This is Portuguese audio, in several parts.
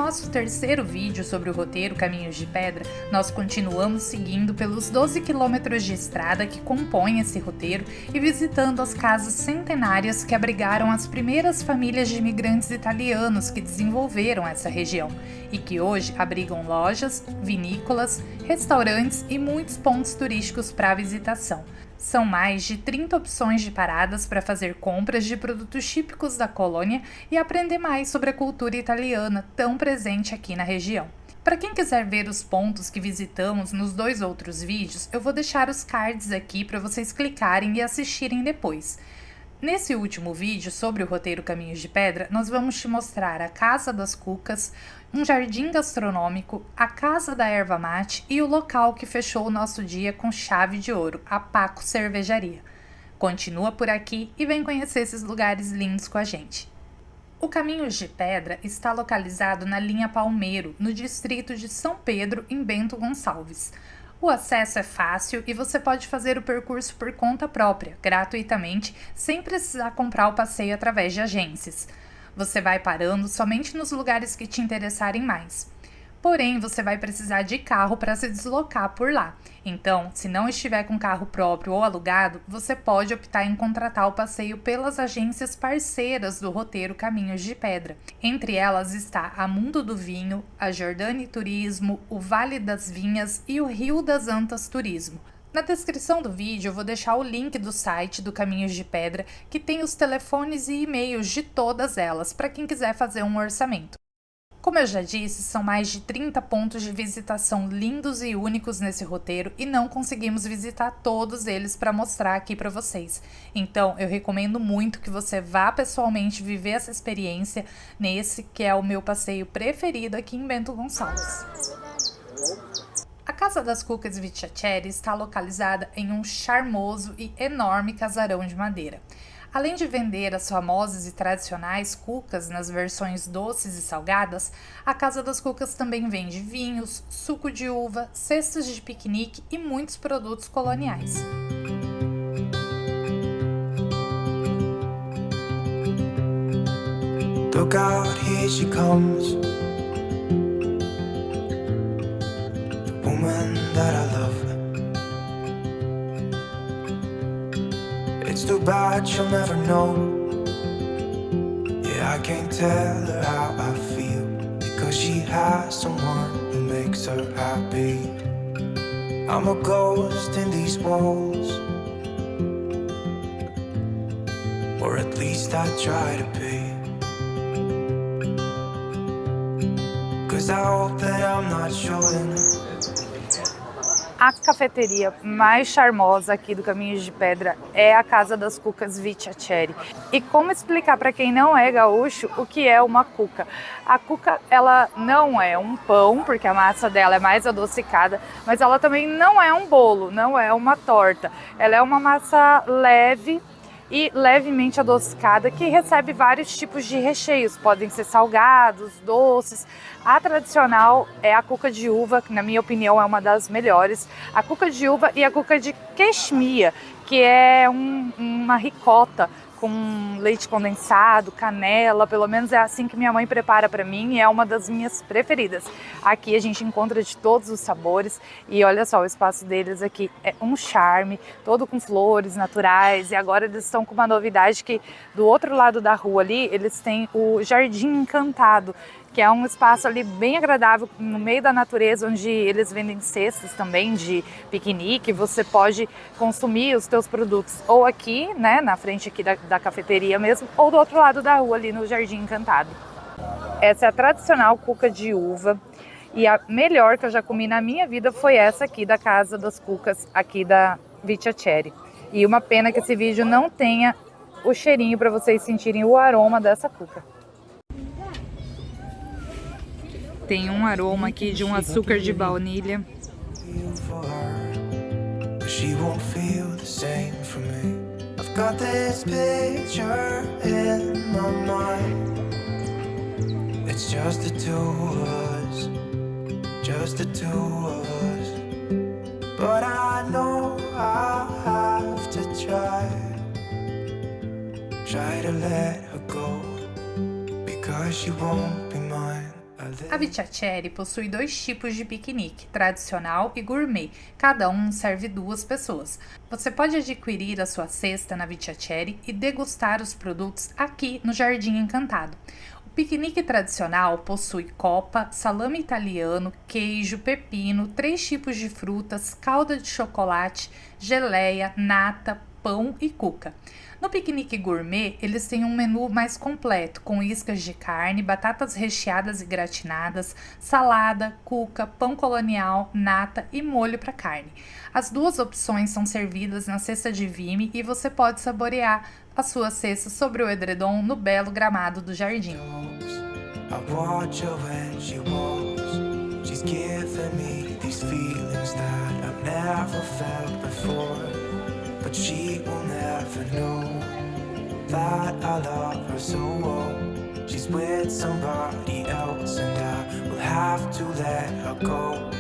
nosso terceiro vídeo sobre o roteiro Caminhos de Pedra, nós continuamos seguindo pelos 12 quilômetros de estrada que compõem esse roteiro e visitando as casas centenárias que abrigaram as primeiras famílias de imigrantes italianos que desenvolveram essa região e que hoje abrigam lojas, vinícolas, restaurantes e muitos pontos turísticos para visitação. São mais de 30 opções de paradas para fazer compras de produtos típicos da colônia e aprender mais sobre a cultura italiana tão presente aqui na região. Para quem quiser ver os pontos que visitamos nos 2 outros vídeos, eu vou deixar os cards aqui para vocês clicarem e assistirem depois. Nesse último vídeo sobre o roteiro Caminhos de Pedra, nós vamos te mostrar a Casa das Cucas, um jardim gastronômico, a Casa da Erva Mate e o local que fechou o nosso dia com chave de ouro, a Paco Cervejaria. Continua por aqui e vem conhecer esses lugares lindos com a gente. O Caminhos de Pedra está localizado na linha Palmeiro, no distrito de São Pedro, em Bento Gonçalves. O acesso é fácil e você pode fazer o percurso por conta própria, gratuitamente, sem precisar comprar o passeio através de agências. Você vai parando somente nos lugares que te interessarem mais. Porém, você vai precisar de carro para se deslocar por lá. Então, se não estiver com carro próprio ou alugado, você pode optar em contratar o passeio pelas agências parceiras do roteiro Caminhos de Pedra. Entre elas está a Mundo do Vinho, a Jordani Turismo, o Vale das Vinhas e o Rio das Antas Turismo. Na descrição do vídeo eu vou deixar o link do site do Caminhos de Pedra, que tem os telefones e e-mails de todas elas, para quem quiser fazer um orçamento. Como eu já disse, são mais de 30 pontos de visitação lindos e únicos nesse roteiro e não conseguimos visitar todos eles para mostrar aqui para vocês. Então, eu recomendo muito que você vá pessoalmente viver essa experiência nesse que é o meu passeio preferido aqui em Bento Gonçalves. A Casa das Cucas Vitiaceri está localizada em um charmoso e enorme casarão de madeira. Além de vender as famosas e tradicionais cucas nas versões doces e salgadas, a Casa das Cucas também vende vinhos, suco de uva, cestas de piquenique e muitos produtos coloniais. Look out, here she comes, the woman that I love. It's too bad she'll never know. Yeah, I can't tell her how I feel, because she has someone who makes her happy. I'm a ghost in these walls, or at least I try to be, 'cause I hope that I'm not showing. A cafeteria mais charmosa aqui do Caminhos de Pedra é a Casa das Cucas Vitiaceri. E como explicar para quem não é gaúcho o que é uma cuca? A cuca, ela não é um pão, porque a massa dela é mais adocicada, mas ela também não é um bolo, não é uma torta. Ela é uma massa leve e levemente adocicada que recebe vários tipos de recheios, podem ser salgados, doces. A tradicional é a cuca de uva, que na minha opinião é uma das melhores, a cuca de uva e a cuca de queixmia, que é uma ricota com leite condensado, canela, pelo menos é assim que minha mãe prepara para mim e é uma das minhas preferidas. Aqui a gente encontra de todos os sabores e olha só, o espaço deles aqui é um charme, todo com flores naturais, e agora eles estão com uma novidade que do outro lado da rua ali, eles têm o Jardim Encantado, que é um espaço ali bem agradável no meio da natureza, onde eles vendem cestas também de piquenique. Você pode consumir os teus produtos ou aqui, né, na frente aqui da cafeteria mesmo, ou do outro lado da rua ali no Jardim Encantado. Essa é a tradicional cuca de uva e a melhor que eu já comi na minha vida foi essa aqui da Casa das Cucas, aqui da Vitiaceri. E uma pena que esse vídeo não tenha o cheirinho para vocês sentirem o aroma dessa cuca. Tem um aroma aqui de um açúcar de baunilha. She won't feel the same for me. I've got this picture in my mind. It's just the two of us, just the two of us. But I know I have to try to let her go, because she won't be mine. At A Vitiaccieri possui 2 tipos de piquenique, tradicional e gourmet. Cada um serve 2 pessoas. Você pode adquirir a sua cesta na Vitiaccieri e degustar os produtos aqui no Jardim Encantado. O piquenique tradicional possui copa, salame italiano, queijo, pepino, 3 tipos de frutas, calda de chocolate, geleia, nata, pão e cuca. No piquenique gourmet, eles têm um menu mais completo, com iscas de carne, batatas recheadas e gratinadas, salada, cuca, pão colonial, nata e molho para carne. As 2 opções são servidas na cesta de vime e você pode saborear a sua cesta sobre o edredom no belo gramado do jardim. I watch her when she walks. She's giving me these feelings that I've never felt before. But she will never know that I love her so well. She's with somebody else and I will have to let her go.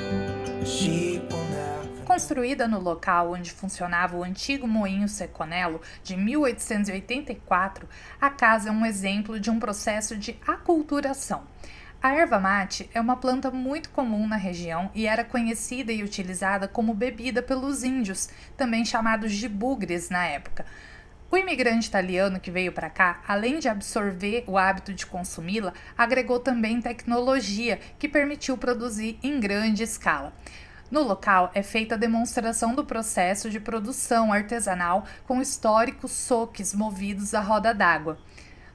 She will never. Construída no local onde funcionava o antigo moinho Seconello de 1884, a casa é um exemplo de um processo de aculturação. A erva mate é uma planta muito comum na região e era conhecida e utilizada como bebida pelos índios, também chamados de bugres na época. O imigrante italiano que veio para cá, além de absorver o hábito de consumi-la, agregou também tecnologia que permitiu produzir em grande escala. No local é feita a demonstração do processo de produção artesanal com históricos soques movidos à roda d'água.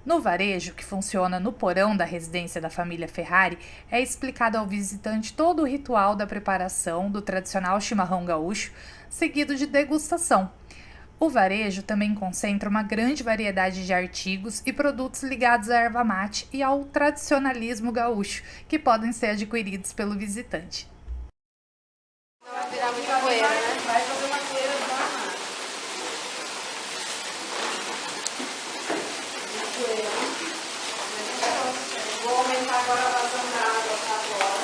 No varejo, que funciona no porão da residência da família Ferrari, é explicado ao visitante todo o ritual da preparação do tradicional chimarrão gaúcho, seguido de degustação. O varejo também concentra uma grande variedade de artigos e produtos ligados à erva mate e ao tradicionalismo gaúcho, que podem ser adquiridos pelo visitante. Vai virar muita poeira, né? Vai fazer uma poeira de barra. Vou aumentar agora a vazão da água para fora.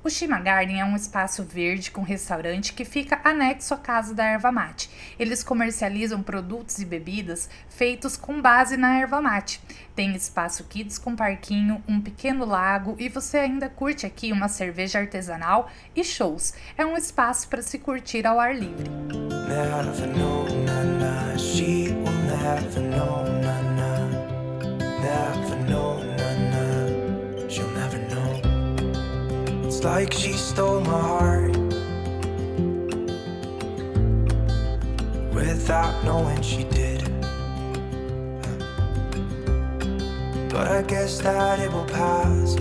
O Shima Garden é um espaço verde com restaurante que fica anexo à Casa da Erva Mate. Eles comercializam produtos e bebidas feitos com base na erva mate. Tem espaço kids com parquinho, um pequeno lago e você ainda curte aqui uma cerveja artesanal e shows. É um espaço para se curtir ao ar livre. Never know, na, na. She will never know, na, na. Never know, na, na. She'll never know. It's like she stole my heart without knowing she did. But I guess that it will pass.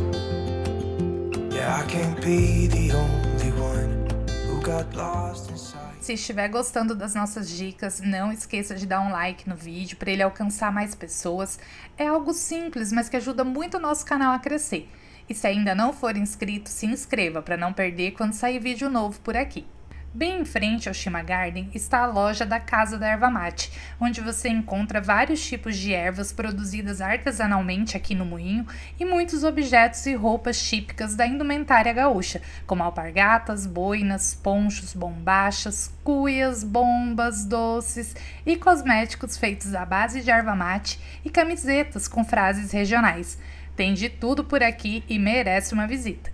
Yeah, I can't be the only one who got lost inside. Se estiver gostando das nossas dicas, não esqueça de dar um like no vídeo para ele alcançar mais pessoas. É algo simples, mas que ajuda muito o nosso canal a crescer. E se ainda não for inscrito, se inscreva para não perder quando sair vídeo novo por aqui. Bem em frente ao Shima Garden está a loja da Casa da Erva Mate, onde você encontra vários tipos de ervas produzidas artesanalmente aqui no moinho e muitos objetos e roupas típicas da indumentária gaúcha, como alpargatas, boinas, ponchos, bombachas, cuias, bombas, doces e cosméticos feitos à base de erva mate e camisetas com frases regionais. Tem de tudo por aqui e merece uma visita.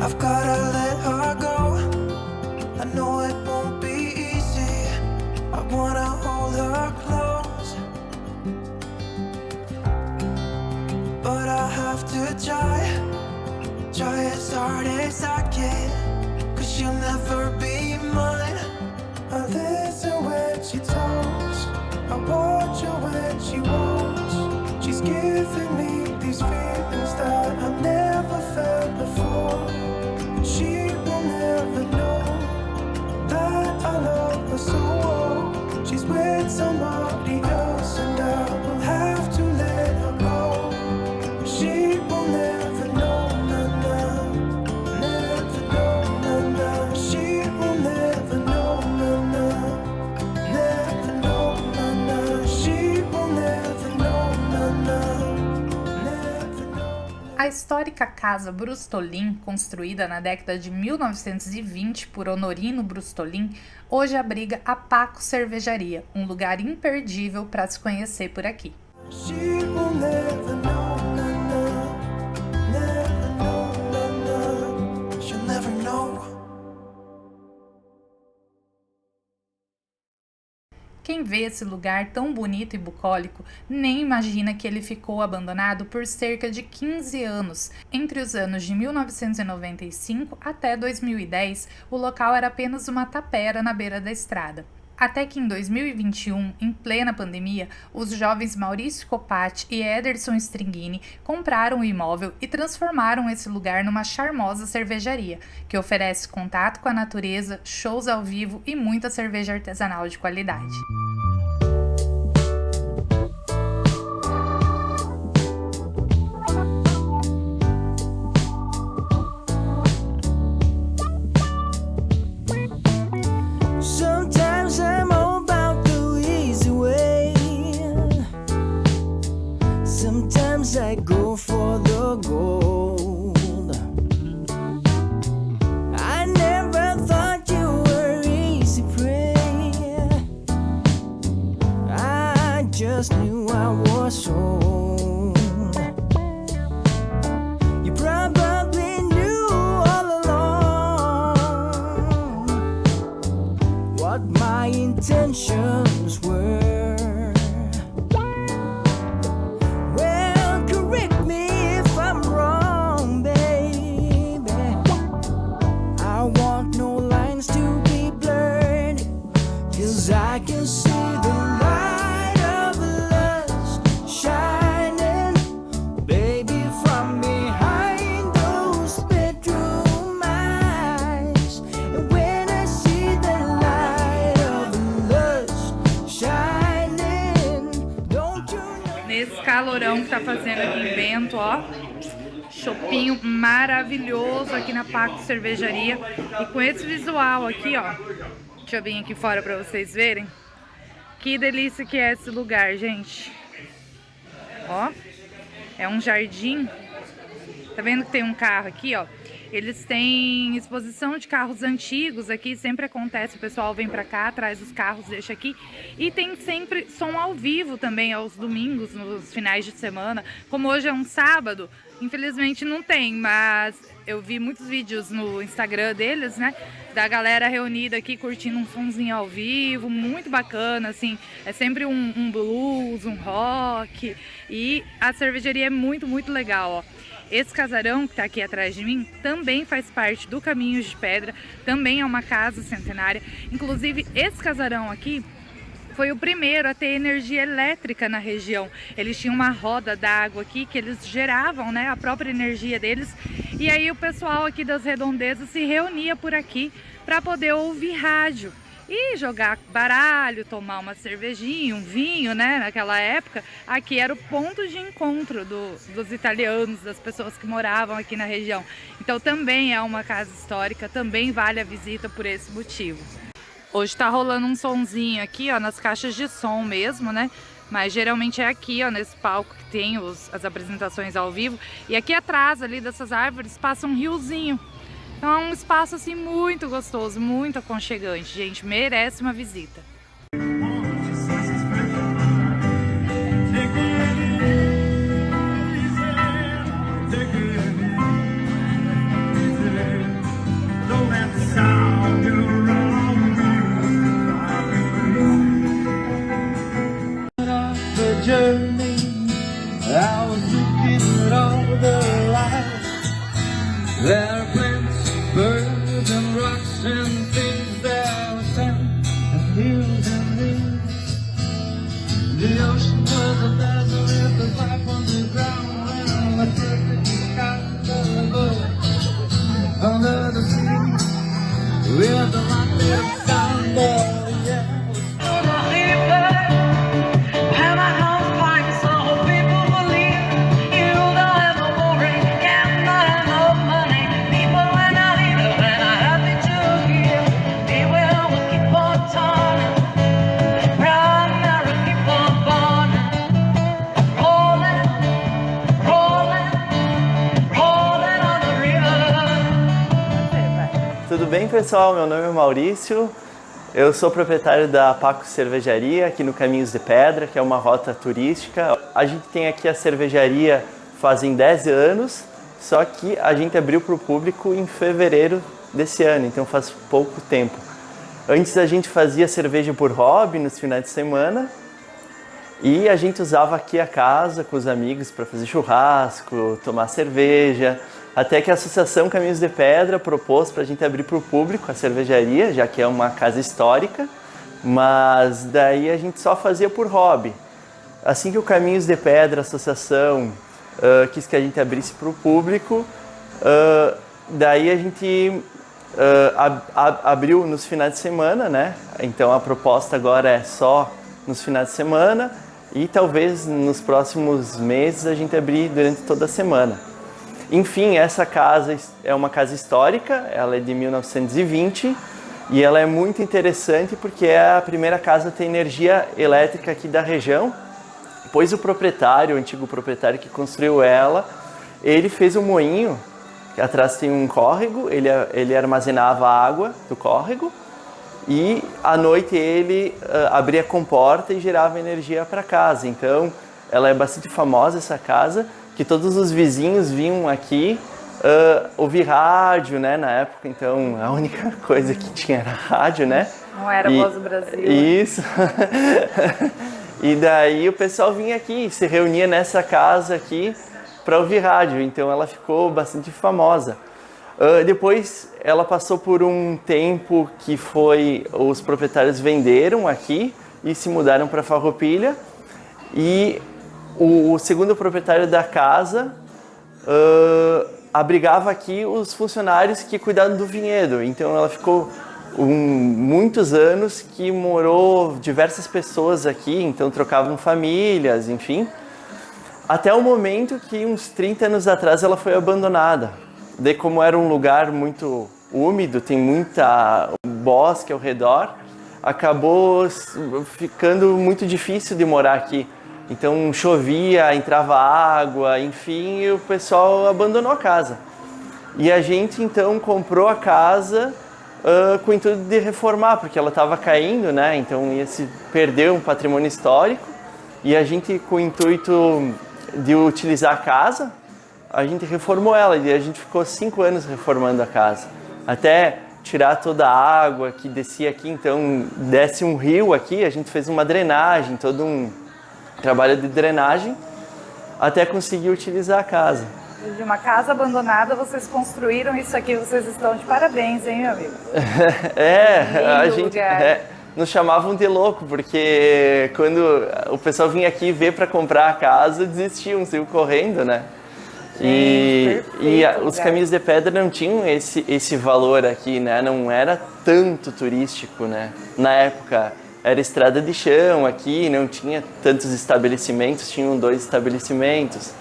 I've gotta let her go. I know it won't be easy. I wanna hold her close, but I have to try as hard as I can, 'cause she'll never be mine. I listen when she talks, I watch her when she walks. She's giving me these feelings that I've never felt before. She will never know that I love her so well. She's with somebody else and I will have to let her go. She will never know, never know, she will never know, never know, she will never know, A histórica Casa Brustolin, construída na década de 1920 por Honorino Brustolin, hoje abriga a Paco Cervejaria, um lugar imperdível para se conhecer por aqui. she will never know, she'll never know. Quem vê esse lugar tão bonito e bucólico nem imagina que ele ficou abandonado por cerca de 15 anos. Entre os anos de 1995 até 2010, o local era apenas uma tapera na beira da estrada. Até que em 2021, em plena pandemia, os jovens Maurício Copati e Ederson Stringini compraram o imóvel e transformaram esse lugar numa charmosa cervejaria, que oferece contato com a natureza, shows ao vivo e muita cerveja artesanal de qualidade. Sometimes I'm all about the easy way. Sometimes I go for the gold. I never thought you were easy prey. I just knew I was sold. You probably knew all along what my intentions were. Well, correct me if I'm wrong, baby. I want no lines to be blurred, 'cause I can see the light of lust shining, baby, from behind those bedroom eyes. And when I see the light of lust shining, don't you know? Nesse calorão que tá fazendo aqui em Bento, ó, chopinho maravilhoso aqui na Paco Cervejaria. E com esse visual aqui, ó, deixa eu vir aqui fora pra vocês verem. Que delícia que é esse lugar, gente. Ó, é um jardim. Tá vendo que tem um carro aqui, ó? Eles têm exposição de carros antigos aqui, sempre acontece, o pessoal vem pra cá, traz os carros, deixa aqui. E tem sempre som ao vivo também, aos domingos, nos finais de semana. Como hoje é um sábado, infelizmente não tem, mas eu vi muitos vídeos no Instagram deles, né? Da galera reunida aqui, curtindo um sonzinho ao vivo, muito bacana, assim. É sempre um blues, um rock. E a cervejaria é muito, muito legal, ó. Esse casarão que está aqui atrás de mim também faz parte do Caminhos de Pedra, também é uma casa centenária. Inclusive, esse casarão aqui foi o primeiro a ter energia elétrica na região. Eles tinham uma roda d'água aqui que eles geravam, né, a própria energia deles. E aí o pessoal aqui das redondezas se reunia por aqui para poder ouvir rádio. e jogar baralho, tomar uma cervejinha, um vinho, né? Naquela época, aqui era o ponto de encontro dos italianos, das pessoas que moravam aqui na região. Então também é uma casa histórica, também vale a visita por esse motivo. Hoje tá rolando um sonzinho aqui, ó, nas caixas de som mesmo, né? Mas geralmente é aqui, ó, nesse palco que tem as apresentações ao vivo. E aqui atrás, ali dessas árvores, passa um riozinho. Então é um espaço assim muito gostoso, muito aconchegante, gente, merece uma visita. Birds and rocks and things, there were sand and hills and leaves. The ocean was a desert, the life on the ground, and the perfect sky above. Under the sea, with the light down there, yeah. Tudo bem, pessoal? Meu nome é Maurício, eu sou proprietário da Paco Cervejaria aqui no Caminhos de Pedra, que é uma rota turística. A gente tem aqui a cervejaria fazem 10 anos, só que a gente abriu para o público em fevereiro desse ano, então faz pouco tempo. Antes a gente fazia cerveja por hobby nos finais de semana e a gente usava aqui a casa com os amigos para fazer churrasco, tomar cerveja. Até que a Associação Caminhos de Pedra propôs para a gente abrir para o público a cervejaria, já que é uma casa histórica, mas daí a gente só fazia por hobby. Assim que o Caminhos de Pedra, a associação, quis que a gente abrisse para o público, daí a gente abriu nos finais de semana, né? Então a proposta agora é só nos finais de semana e talvez nos próximos meses a gente abrir durante toda a semana. Enfim, essa casa é uma casa histórica, ela é de 1920 e ela é muito interessante porque é a primeira casa a ter energia elétrica aqui da região, pois o proprietário, o antigo proprietário que construiu ela, ele fez um moinho, que atrás tem um córrego, ele armazenava a água do córrego e à noite ele abria a comporta e gerava energia para casa. Então ela é bastante famosa, essa casa, que todos os vizinhos vinham aqui ouvir rádio, né, na época, então a única coisa que tinha era rádio, né? Não era Voz do Brasil. Isso. E daí o pessoal vinha aqui, se reunia nessa casa aqui para ouvir rádio, então ela ficou bastante famosa. Depois ela passou por um tempo que os proprietários venderam aqui e se mudaram para Farroupilha e o segundo proprietário da casa abrigava aqui os funcionários que cuidavam do vinhedo. Então ela ficou muitos anos que morou diversas pessoas aqui, então trocavam famílias, enfim. Até o momento que uns 30 anos atrás ela foi abandonada. Daí, como era um lugar muito úmido, tem muita bosque ao redor, acabou ficando muito difícil de morar aqui. Então chovia, entrava água, enfim, e o pessoal abandonou a casa. E a gente então comprou a casa com o intuito de reformar, porque ela estava caindo, né? Então ia se perder um patrimônio histórico. E a gente, com o intuito de utilizar a casa, a gente reformou ela. E a gente ficou 5 anos reformando a casa. Até tirar toda a água que descia aqui, então desce um rio aqui, a gente fez uma drenagem, todo um trabalho de drenagem, até conseguir utilizar a casa. De uma casa abandonada, vocês construíram isso aqui, vocês estão de parabéns, hein, meu amigo? A gente nos chamavam de louco, porque quando o pessoal vinha aqui ver para comprar a casa, desistiam, saiu correndo, né? E perfeito os lugar. Caminhos de Pedra não tinham esse valor aqui, né? Não era tanto turístico, né? Na época era estrada de chão aqui, não tinha tantos estabelecimentos, tinham 2 estabelecimentos.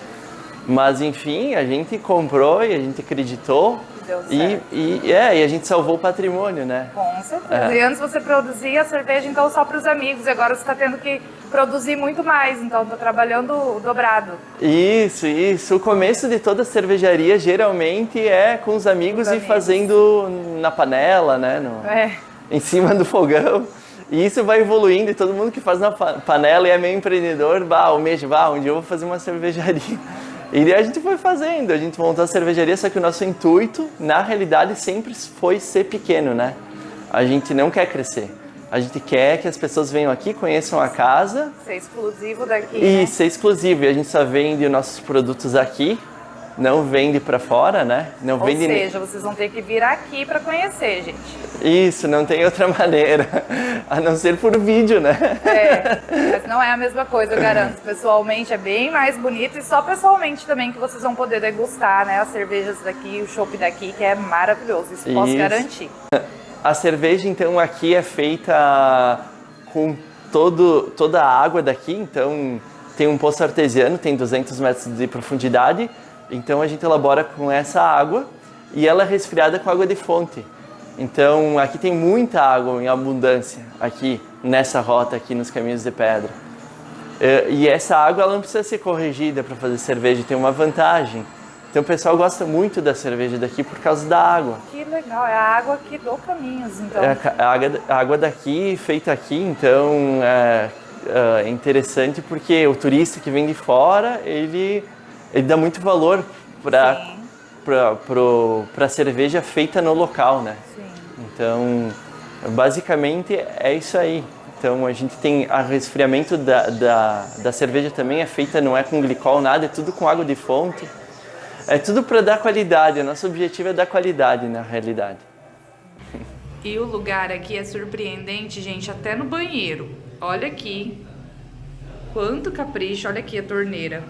Mas enfim, a gente comprou e a gente acreditou Deu certo. e a gente salvou o patrimônio, né? Com certeza. E antes você produzia cerveja então só para os amigos, e agora você está tendo que produzir muito mais, então está trabalhando dobrado. Isso. O começo de toda cervejaria geralmente é com os amigos e fazendo na panela, né? Em cima do fogão. E isso vai evoluindo e todo mundo que faz na panela e é meio empreendedor, almeja, um dia eu vou fazer uma cervejaria. E daí a gente foi fazendo, a gente montou a cervejaria, só que o nosso intuito, na realidade, sempre foi ser pequeno, né? A gente não quer crescer. A gente quer que as pessoas venham aqui, conheçam a casa. Ser exclusivo daqui, E né? ser exclusivo. E a gente só vende os nossos produtos aqui, não vende pra fora, né? Não Ou vende seja, vocês vão ter que vir aqui para conhecer, gente. Isso, não tem outra maneira, a não ser por vídeo, né? Mas não é a mesma coisa, eu garanto. Pessoalmente é bem mais bonito e só pessoalmente também que vocês vão poder degustar, né? As cervejas daqui, o chopp daqui, que é maravilhoso, isso posso garantir. A cerveja, então, aqui é feita com toda a água daqui, então tem um poço artesiano, tem 200 metros de profundidade, então a gente elabora com essa água e ela é resfriada com água de fonte. Então aqui tem muita água em abundância, aqui nessa rota, aqui nos Caminhos de Pedra. E essa água ela não precisa ser corrigida para fazer cerveja, tem uma vantagem. Então o pessoal gosta muito da cerveja daqui por causa da água. Que legal, é a água aqui do Caminhos, então. É a água daqui, feita aqui, então é interessante porque o turista que vem de fora, ele dá muito valor para a cerveja feita no local, né? Sim. Então, basicamente é isso aí. Então a gente tem o resfriamento da cerveja também é feita, não é com glicol, nada, é tudo com água de fonte. É tudo para dar qualidade, o nosso objetivo é dar qualidade na realidade. E o lugar aqui é surpreendente, gente, até no banheiro. Olha aqui, quanto capricho, olha aqui a torneira.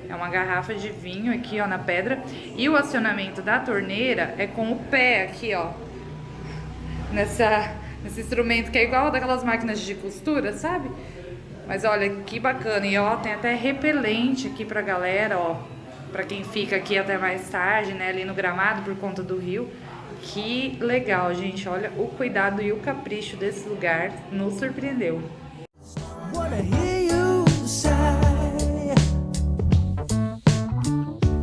É uma garrafa de vinho aqui, ó, na pedra. E o acionamento da torneira é com o pé aqui, ó. Nesse instrumento que é igual daquelas máquinas de costura, sabe? Mas olha, que bacana. E ó, tem até repelente aqui pra galera, ó. Pra quem fica aqui até mais tarde, né, ali no gramado por conta do rio. Que legal, gente. Olha o cuidado e o capricho desse lugar. Nos surpreendeu. Wanna hear you sigh.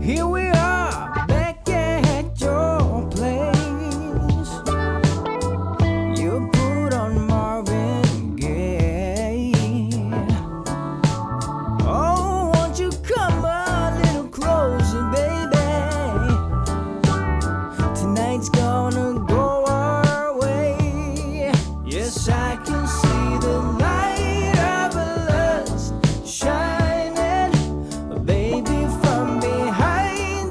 Here we are, back at your place. You put on Marvin Gaye. Oh, won't you come a little closer, baby? Tonight's gonna go our way. Yes, I can see the light of a lust shining, baby, from behind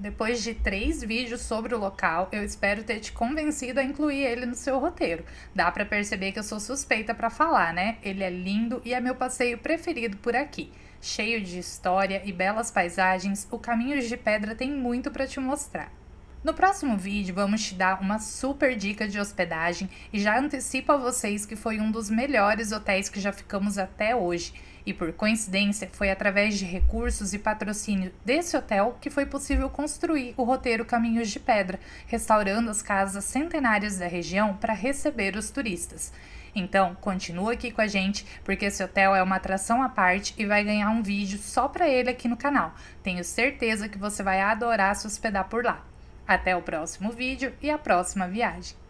depois de 3 vídeos sobre o local, eu espero ter te convencido a incluir ele no seu roteiro. Dá pra perceber que eu sou suspeita pra falar, né? Ele é lindo e é meu passeio preferido por aqui. Cheio de história e belas paisagens, o Caminhos de Pedra tem muito pra te mostrar. No próximo vídeo vamos te dar uma super dica de hospedagem e já antecipo a vocês que foi um dos melhores hotéis que já ficamos até hoje. E por coincidência, foi através de recursos e patrocínio desse hotel que foi possível construir o roteiro Caminhos de Pedra, restaurando as casas centenárias da região para receber os turistas. Então, continua aqui com a gente, porque esse hotel é uma atração à parte e vai ganhar um vídeo só para ele aqui no canal. Tenho certeza que você vai adorar se hospedar por lá. Até o próximo vídeo e a próxima viagem!